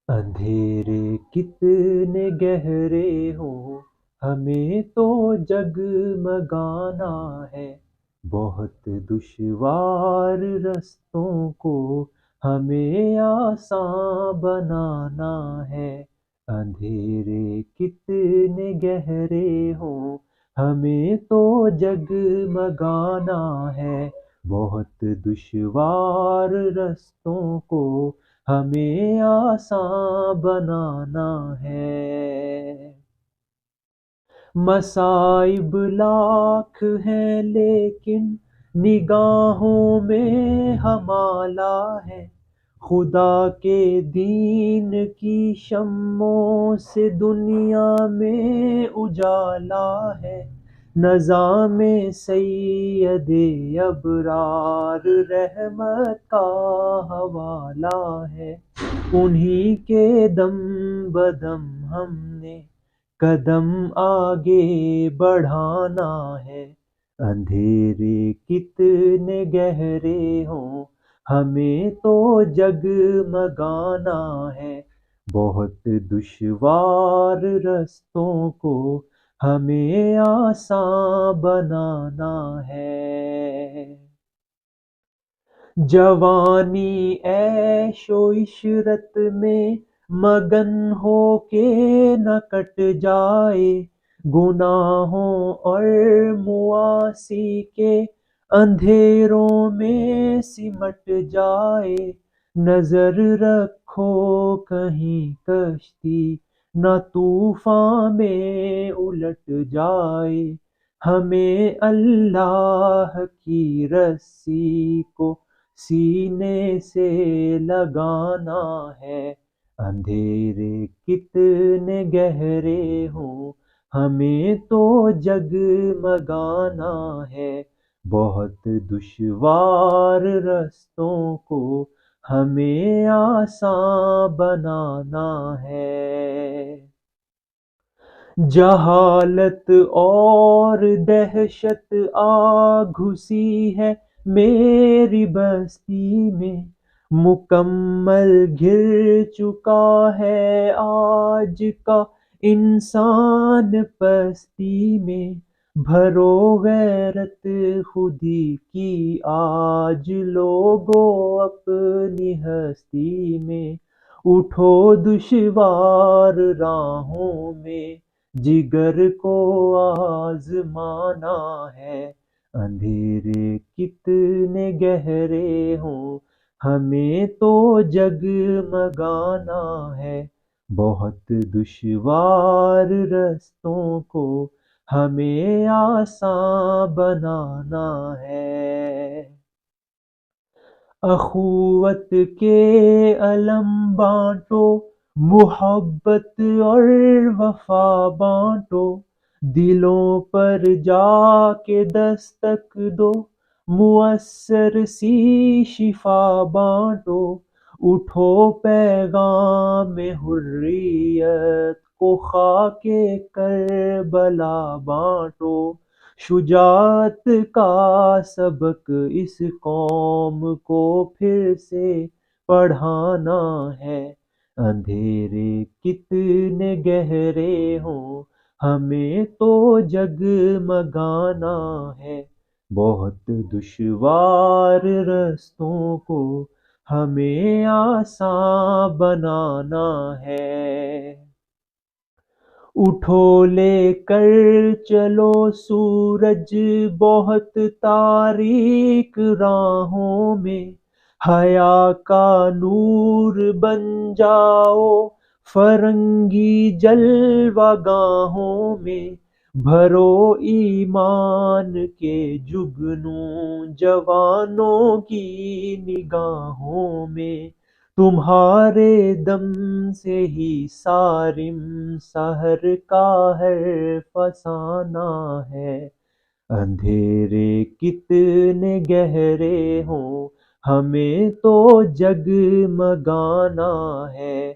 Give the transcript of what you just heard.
اندھیرے کتنے گہرے ہوں، ہمیں تو جگمگانا ہے، بہت دشوار رستوں کو ہمیں آسان بنانا ہے۔ اندھیرے کتنے گہرے ہوں، ہمیں تو جگمگانا ہے، بہت دشوار رستوں کو ہمیں آسان بنانا ہے۔ مصائب لاکھ ہیں لیکن نگاہوں میں ہمارا ہے، خدا کے دین کی شمعوں سے دنیا میں اجالا ہے۔ نظام سید ابرار رحمت کا حوالہ ہے، انہی کے دم بدم ہم نے قدم آگے بڑھانا ہے۔ اندھیرے کتنے گہرے ہوں، ہمیں تو جگمگانا ہے، بہت دشوار رستوں کو ہمیں آسان بنانا ہے۔ جوانی عیش و عشرت میں مگن ہو کے نہ کٹ جائے، گناہوں اور معاصی کے اندھیروں میں سمٹ جائے۔ نظر رکھو کہیں کشتی نہ طوفان میں الٹ جائے، ہمیں اللہ کی رسی کو سینے سے لگانا ہے۔ اندھیرے کتنے گہرے ہوں، ہمیں تو جگمگانا ہے، بہت دشوار رستوں کو ہمیں آسان بنانا ہے۔ جہالت اور دہشت آ گھسی ہے میری بستی میں، مکمل گر چکا ہے آج کا انسان پستی میں۔ بھرو غیرت خودی کی آج لوگو اپنی ہستی میں، اٹھو دشوار راہوں میں جگر کو آزمانا ہے۔ اندھیرے کتنے گہرے ہوں، ہمیں تو جگمگانا ہے، بہت دشوار رستوں کو ہمیں آسان بنانا ہے۔ اخوت کے علم بانٹو، محبت اور وفا بانٹو، دلوں پر جا کے دستک دو، مؤثر سی شفا بانٹو۔ اٹھو پیغام حریت کو خاک کربلا بانٹو، شجاعت کا سبق اس قوم کو پھر سے پڑھانا ہے۔ اندھیرے کتنے گہرے ہوں، ہمیں تو جگمگانا ہے، بہت دشوار رستوں کو ہمیں آسان بنانا ہے۔ اٹھو لے کر چلو سورج بہت تاریک راہوں میں، حیا کا نور بن جاؤ فرنگی جلوہ گاہوں میں۔ بھرو ایمان کے جگنوں جوانوں کی نگاہوں میں، تمہارے دم سے ہی صارم سحر کا ہر فسانہ ہے۔ اندھیرے کتنے گہرے ہوں، ہمیں تو جگمگانا ہے،